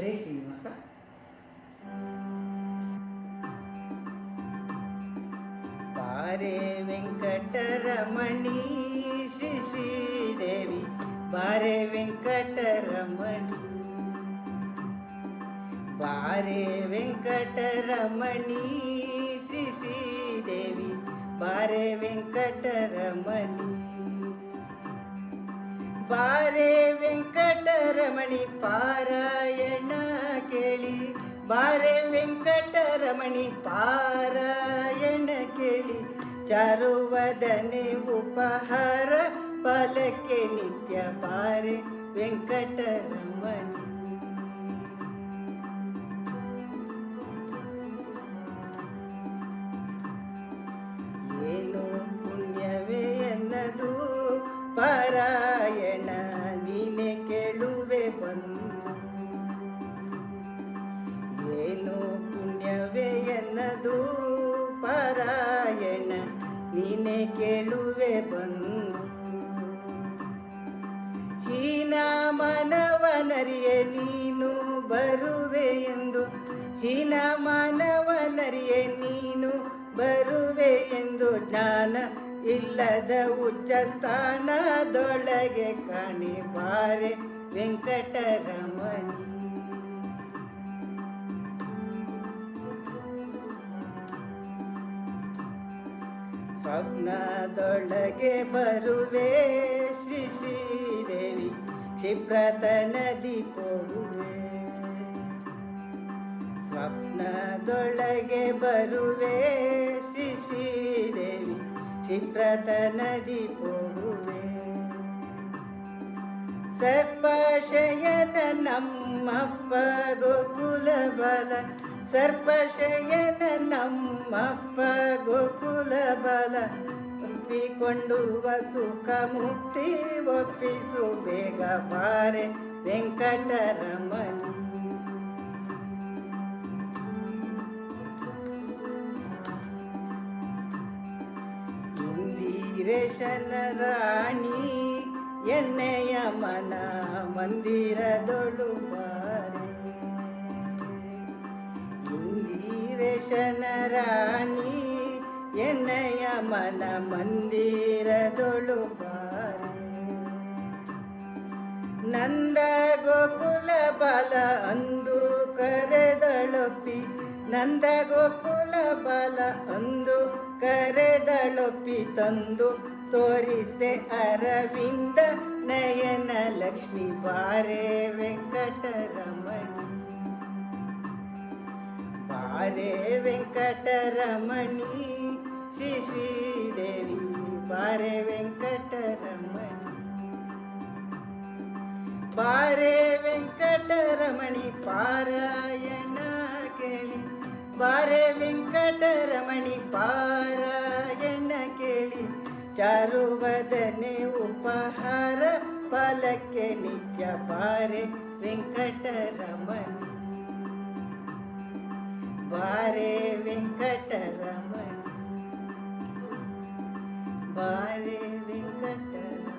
ಜೈ ಶ್ರೀನಿವಾಸ. ಬಾರೆ ವೆಂಕಟರಮಣಿ ಶ್ರೀ ಶ್ರೀದೇವಿ, ಬಾರೆ ವೆಂಕಟರಮಣಿ, ಬಾರೆ ವೆಂಕಟರಮಣಿ ಶ್ರೀ ಶ್ರೀದೇವಿ, ಬಾರೆ ವೆಂಕಟರಮಣಿ, ಬಾರೆ ವೆಂಕಟರಮಣಿ ಪಾರಾಯಣ ಕೇಳಿ, ಬಾರೆ ವೆಂಕಟರಮಣಿ ಪಾರಾಯಣ ಕೇಳಿ, ಚಾರುವದನೆ ಉಪಹಾರ ಫಲಕ್ಕೆ ನಿತ್ಯ, ಬಾರೆ ವೆಂಕಟರಮಣಿ. ಏನು ಪುಣ್ಯವೇ ಎನ್ನದು ಪಾರಾಯಣ, ನೀನೆ ಕೇಳುವೆ ಬಂದು. ಏನು ಪುಣ್ಯವೇ ಎನ್ನದು ಪಾರಾಯಣ, ನೀನೆ ಕೇಳುವೆ ಬಂದು. ಹೀನ ಮಾನವನರಿಯೇ ನೀನು ಬರುವೆ ಎಂದು, ಹೀನ ಮಾನವನರಿಯೇ ನೀನು ಬರುವೆ ಎಂದು, ಜ್ಞಾನ ಇಲ್ಲದ ಉಚ್ಚ ಸ್ಥಾನದೊಳಗೆ ಕಾಣೆ, ಬಾರೆ ವೆಂಕಟರಮಣಿ. ಸ್ವಪ್ನದೊಳಗೆ ಬರುವೆ ಶ್ರೀ ಶ್ರೀದೇವಿ, ಕ್ಷಿಪ್ರತ ನದಿ ಪೋಗುವೆ. ಸ್ವಪ್ನದೊಳಗೆ ಬರುವೆ ಶ್ರೀ ಶ್ರೀದೇವಿ, ಕ್ಷಿಪ್ರತ ನದಿ ಪೋಗುವೆ. ಸರ್ಪಶಯನ ನಮ್ಮಪ್ಪ ಗೋಕುಲ ಬಲ, ಸರ್ಪಶಯನ ನಮ್ಮಪ್ಪ ಗೋಕುಲ ಬಲ, ಒಪ್ಪಿಕೊಂಡುವ ಸುಖ ಮುಕ್ತಿ ಒಪ್ಪಿಸು ಬೇಗ, ಬಾರೆ ವೆಂಕಟರಮಣಿ. ಇಂದಿರೇಶನ ರಾಣಿ ಎನ್ನೆಯ ಮನ ಮಂದಿರದೊಳು ಬಾರೆ, ಇಂದಿರೇಶನ ರಾಣಿ ಎನ್ನೆಯ ಮನ ಮಂದಿರದೊಳು ಬಾರೆ. ನಂದ ಗೋಕುಲ ಬಾಲ ಅಂದು ಕರೆದಳೊಪ್ಪಿ, ನಂದ ಗೋಕುಲ ಬಾಲ ಅಂದು ಕರೆದಳೊಪ್ಪಿ, ತಂದು ತೋರಿಸೆ ಅರವಿಂದ ನಯನ ಲಕ್ಷ್ಮಿ, ಬಾರೆ ವೆಂಕಟರಮಣಿ, ಬಾರೆ ವೆಂಕಟರಮಣಿ ಶ್ರೀ ಶ್ರೀದೇವಿ, ಬಾರೆ ವೆಂಕಟರಮಣಿ, ಬಾರೆ ವೆಂಕಟರಮಣಿ ಪಾರಾಯಣ ಕೇಳಿ, ಬಾರೆ ವೆಂಕಟರಮಣಿ ಪಾರಾಯಣ ಕೇಳಿ, ಚಾರುವದನೆ ಉಪಹಾರ ಫಲಕ್ಕೆ ನಿತ್ಯ, ಬಾರೆ ವೆಂಕಟರಮಣಿ, ಬಾರೆ ವೆಂಕಟರಮಣಿ, ಬಾರೆ ವೆಂಕಟರಮಣಿ.